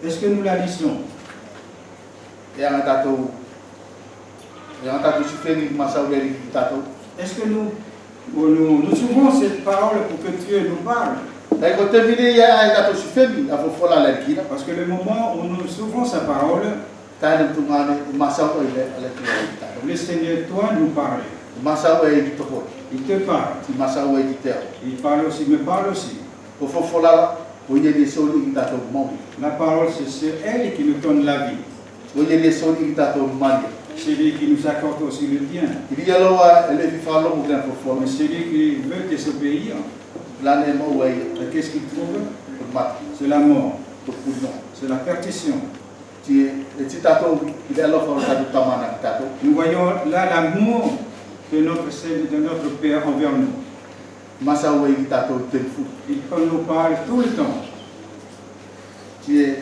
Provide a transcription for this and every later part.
Est-ce que nous la lisons? Est-ce que nous ouvrons cette parole pour que Dieu nous parle? Parce que le moment où nous ouvrons sa parole, le Seigneur doit nous parler. Il te parle. Il parle aussi, me parle aussi. La parole, c'est elle qui nous donne la vie. C'est lui qui nous accorde aussi le bien. Mais celui qui veut désobéir, qu'est-ce qu'il trouve? C'est la mort. C'est la perdition. Nous voyons là l'amour de notre Père envers nous. Il nous parle tout le temps. Il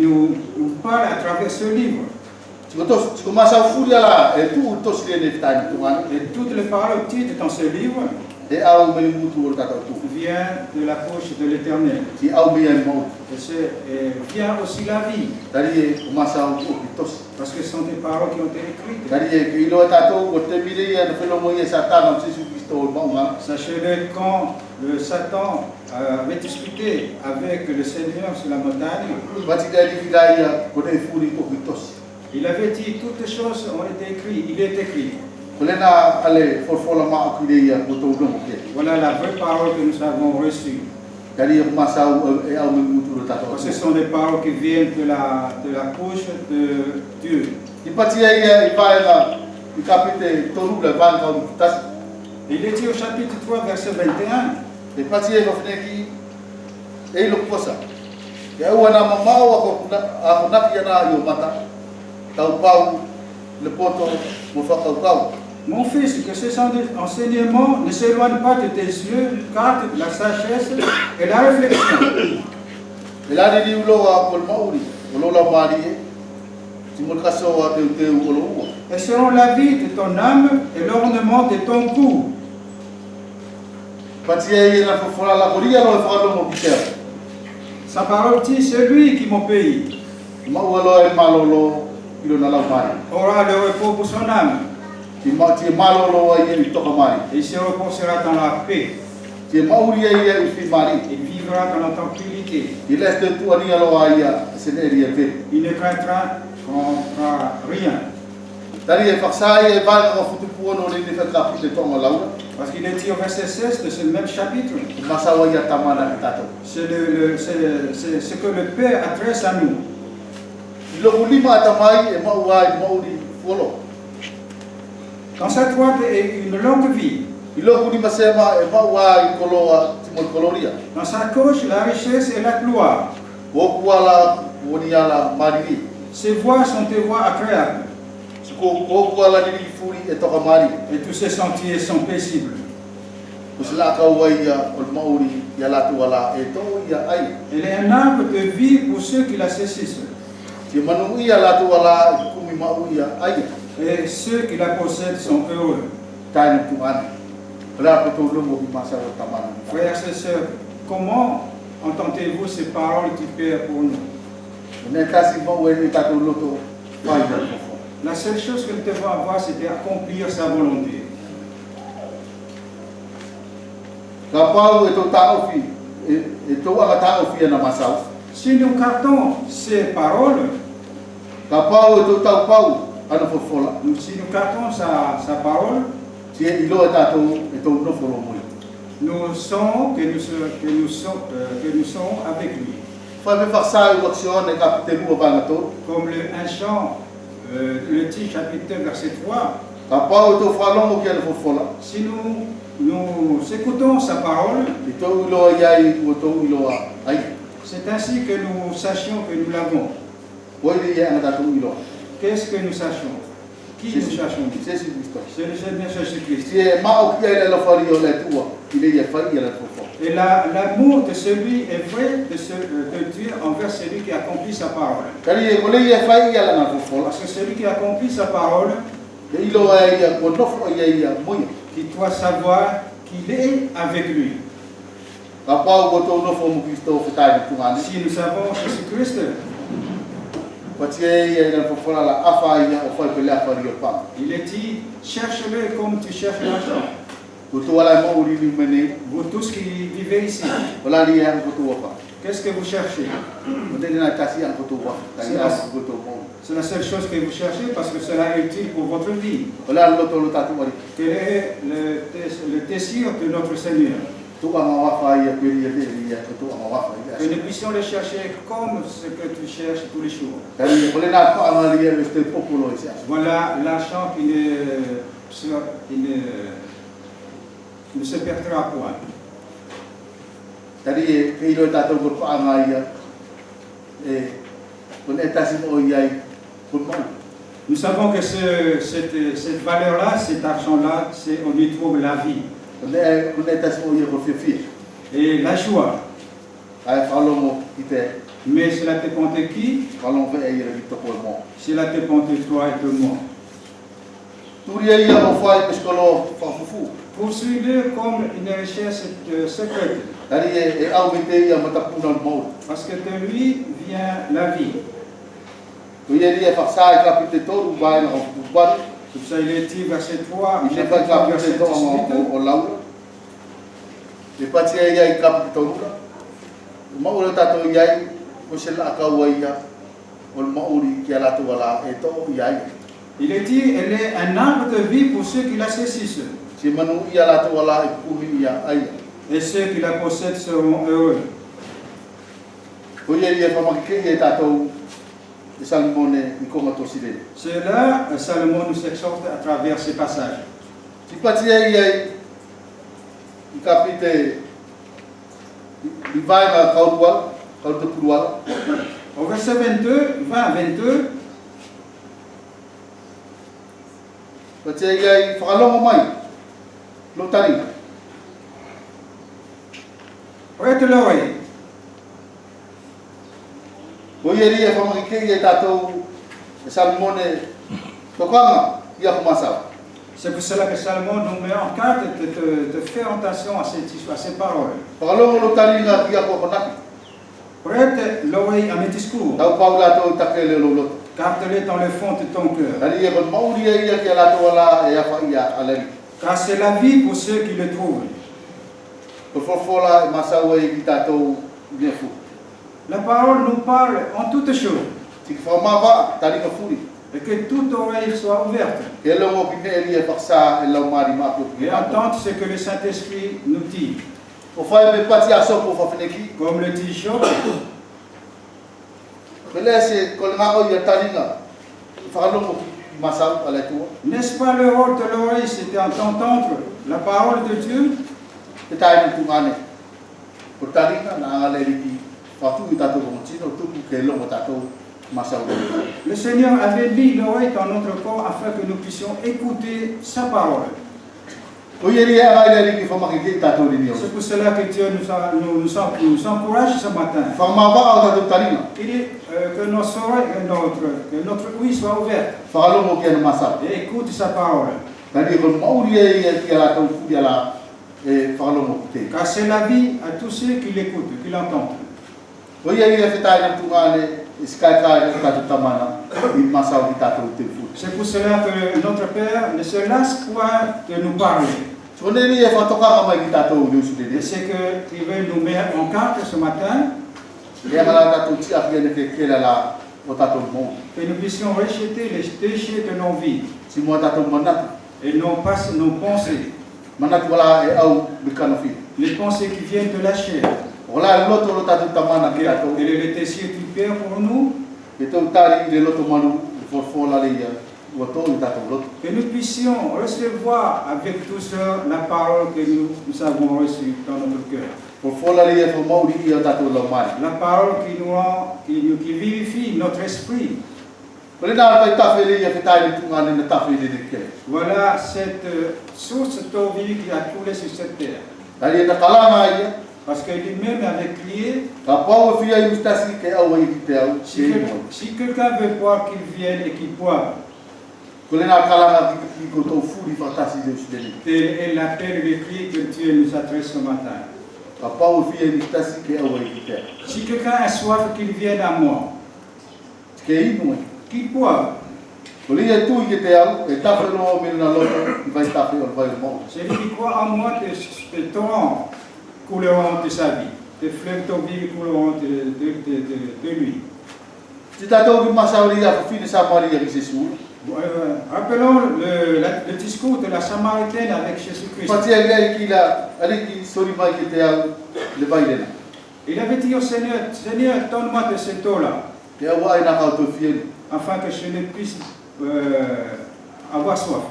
nous parle à travers ce livre. Et toutes les paroles dites dans ce livre viennent de la bouche de l'Éternel. Et vient aussi la vie. Parce que ce sont des paroles qui ont été écrites. Sachez-le, quand Satan avait discuté avec le Seigneur sur la montagne, il avait dit toutes les choses ont été écrites. Il est écrit. Voilà la vraie parole que nous avons reçue. Ce sont des paroles qui viennent de la bouche de Dieu. Il est dit au chapitre 3, verset 21. Mon fils, que ces enseignements ne s'éloignent pas de tes yeux, car la sagesse et la réflexion. Et seront la vie de ton âme et l'ornement de ton cou. Sa parole dit, c'est lui qui m'obéit aura le repos pour son âme. Et il se reposera dans la paix. Il vivra dans la tranquillité. Il ne craindra rien. Parce qu'il est dit au verset 16 de ce même chapitre. C'est ce que le Père adresse à nous. Dans sa droite est une longue vie. Dans sa gauche, la richesse et la gloire. Ses voies sont des voies agréables. Et tous ses sentiers sont paisibles. Elle est un arbre de vie pour ceux qui la saisissent. Et ceux qui la possèdent sont heureux. Frères et sœurs, comment entendez-vous ces paroles du Père pour nous? La seule chose que nous devons avoir, c'est d'accomplir sa volonté. Si nous gardons ces paroles, si nous gardons sa parole, nous saurons que nous sommes avec lui. Comme le 1 Jean, le 10 chapitre 2, verset 3. Si nous écoutons sa parole, c'est ainsi que nous sachions que nous l'avons. Qu'est-ce que nous sachons? Qui nous cherchons? C'est le Seigneur Jésus-Christ. Et l'amour de celui est vrai de Dieu envers celui qui accomplit sa parole. Parce que celui qui accomplit sa parole Qui doit savoir qu'il est avec lui. Si nous savons Jésus-Christ, il est dit, cherche-le comme tu cherches l'argent. Vous tous qui vivez ici, qu'est-ce que vous cherchez? C'est la seule chose que vous cherchez parce que cela est utile pour votre vie. Quel est le désir de notre Seigneur? Que nous puissions le chercher comme ce que tu cherches tous les jours. Voilà l'argent qui ne se perdra point. Nous savons que cette valeur-là, cet argent-là, on y trouve la vie. Et la joie. Mais cela dépend de qui? Cela dépend de toi et de moi. Poursuivez comme une richesse secrète. Parce que de lui vient la vie. C'est ça, il est dit, verset 3, verset 18. Il est dit, elle est un arbre de vie pour ceux qui la saisissent. Et ceux qui la possèdent seront heureux. C'est là Salomon nous exhorte à travers ces passages. Au verset 22, 20 à 22, prête l'oreille. C'est pour cela que Salomon nous met en garde de faire attention à ces paroles. Prête l'oreille à mes discours. Garde-les dans le fond de ton cœur. Car c'est la vie pour ceux qui le trouvent. La parole nous parle en toutes choses. Et que toute oreille soit ouverte. Et entendre ce que le Saint-Esprit nous dit. Comme le dit Job. N'est-ce pas le rôle de l'oreille, c'était d'entendre la parole de Dieu? Le Seigneur avait mis l'oreille dans notre corps afin que nous puissions écouter sa parole. C'est pour cela que Dieu nous encourage ce matin. Il dit que notre ouïe soit ouverte. Et écoute sa parole. Car c'est la vie à tous ceux qui l'écoutent, qui l'entendent. C'est pour cela que notre Père ne se lasse point de nous parler. Et c'est qu'il veut nous mettre en carte ce matin. Que nous puissions rejeter les déchets de nos vies. Et non pas nos pensées. Les pensées qui viennent de la chair. Quel est le désir du Père pour nous? Que nous puissions recevoir avec douceur la parole que nous avons reçue dans notre cœur. La parole qui vivifie notre esprit. Voilà cette source d'eau vive qui a coulé sur cette terre. Parce que lui-même avait crié. Si quelqu'un veut boire, qu'il vienne et qu'il boive. Tel est l'appel de cri que Dieu nous adresse ce matin. Si quelqu'un a soif, qu'il vienne à moi. Qu'il boive. Celui qui croit en moi, des torrents couleront de sa vie. Des fleuves d'eau vive couleront de lui. Rappelons le discours de la Samaritaine avec Jésus-Christ. Il avait dit au Seigneur, Seigneur, donne-moi de cette eau-là, afin que je ne puisse avoir soif.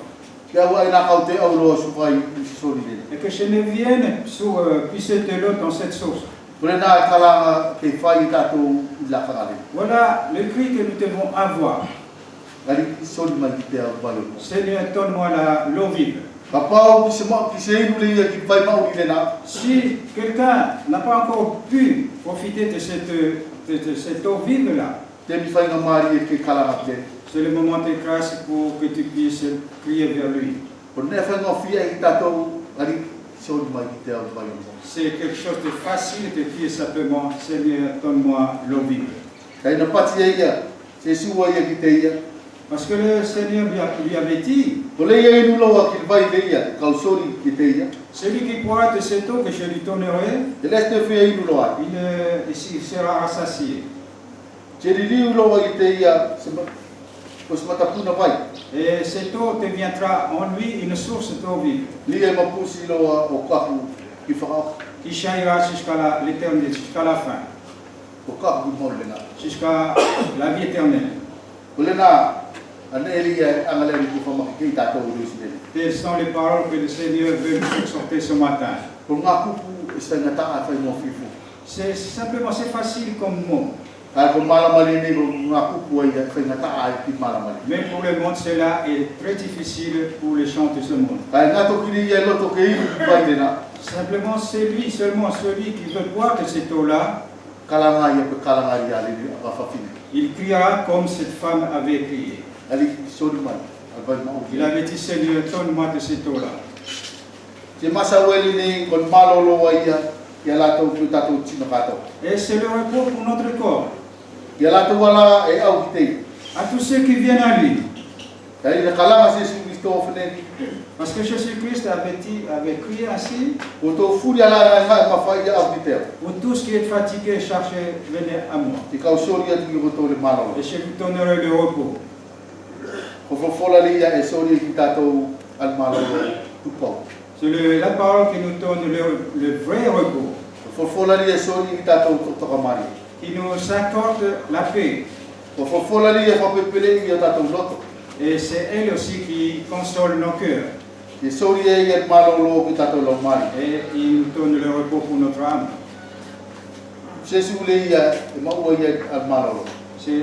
Et que je ne vienne puiser de l'eau dans cette source. Voilà le cri que nous devons avoir. Seigneur, donne-moi l'eau vive. Si quelqu'un n'a pas encore pu profiter de cette eau vive-là, c'est le moment de grâce pour que tu puisses crier vers lui. C'est quelque chose de facile de crier simplement, Seigneur, donne-moi l'eau vive. Parce que le Seigneur lui avait dit, celui qui boira de cette eau que je lui donnerai, il sera rassasié. Et cette eau deviendra en lui une source d'eau vive qui jaillira jusqu'à l'éternité, jusqu'à la fin, jusqu'à la vie éternelle. Telles sont les paroles que le Seigneur veut nous exhorter ce matin. C'est simplement, c'est facile comme mot. Mais pour le monde, cela est très difficile pour les gens de ce monde. Simplement, celui qui veut boire de cette eau-là, il criera comme cette femme avait crié. Il avait dit, Seigneur, donne-moi de cette eau-là. Et c'est le repos pour notre corps. À tous ceux qui viennent à lui. Parce que Jésus-Christ avait crié ainsi. Pour tous qui êtes fatigués et chargés, venez à moi. Et je vous donnerai le repos. C'est la parole qui nous donne le vrai repos. Qui nous accorde la paix. Et c'est elle aussi qui console nos cœurs. Et il nous donne le repos pour notre âme. C'est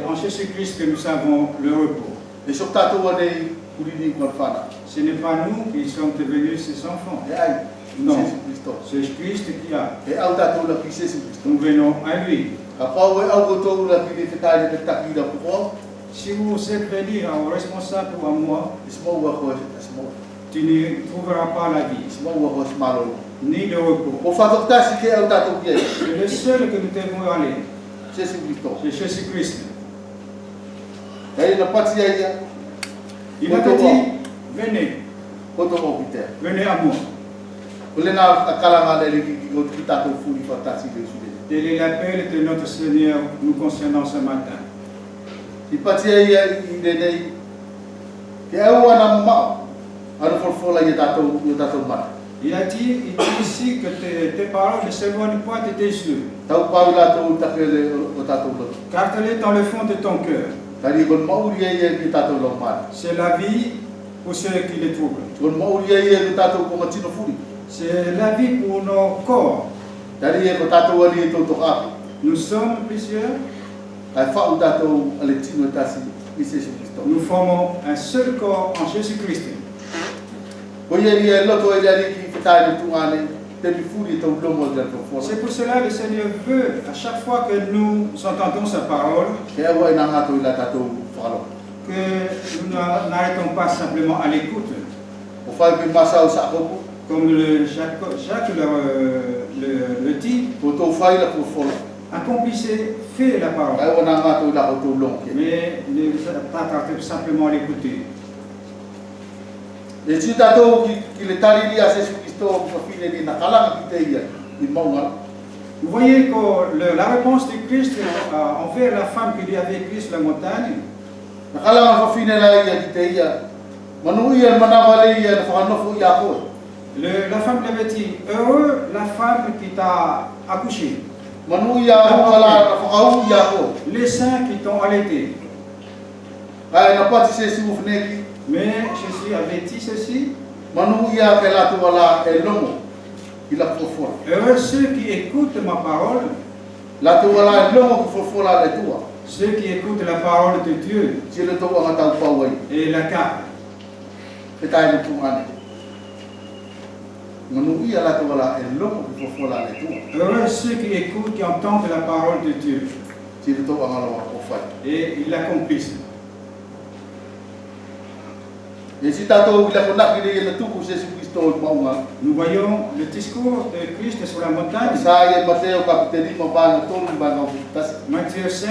en Jésus-Christ que nous avons le repos. Ce n'est pas nous qui sommes devenus ses enfants. Non, c'est Christ qui a. Nous venons à lui. Si vous êtes venu en responsable ou à moi, tu ne trouveras pas la vie, ni le repos. C'est le seul que nous devons aller. C'est Jésus-Christ. Il a dit, venez. Venez à moi. Tel est l'appel de notre Seigneur nous concernant ce matin. Il a dit ici que tes paroles ne s'éloignent pas de tes yeux. Car elle est dans le fond de ton cœur. C'est la vie pour ceux qui les troublent. C'est la vie pour nos corps. Nous sommes plusieurs. Nous formons un seul corps en Jésus-Christ. C'est pour cela que le Seigneur veut, à chaque fois que nous entendons sa parole, que nous n'arrêtons pas simplement à l'écoute. Comme Jacques le dit, accomplissez, faites la parole. Mais ne pas tarder simplement à l'écouter. Vous voyez que la réponse de Christ envers la femme qui lui avait pris sur la montagne, la femme lui avait dit, heureux la femme qui t'a accouché, les seins qui t'ont allaité. Mais Jésus avait dit ceci, heureux ceux qui écoutent ma parole, ceux qui écoutent la parole de Dieu et la gardent. Heureux ceux qui écoutent, qui entendent la parole de Dieu et ils l'accomplissent. Nous voyons le discours de Christ sur la montagne. Matthieu 5.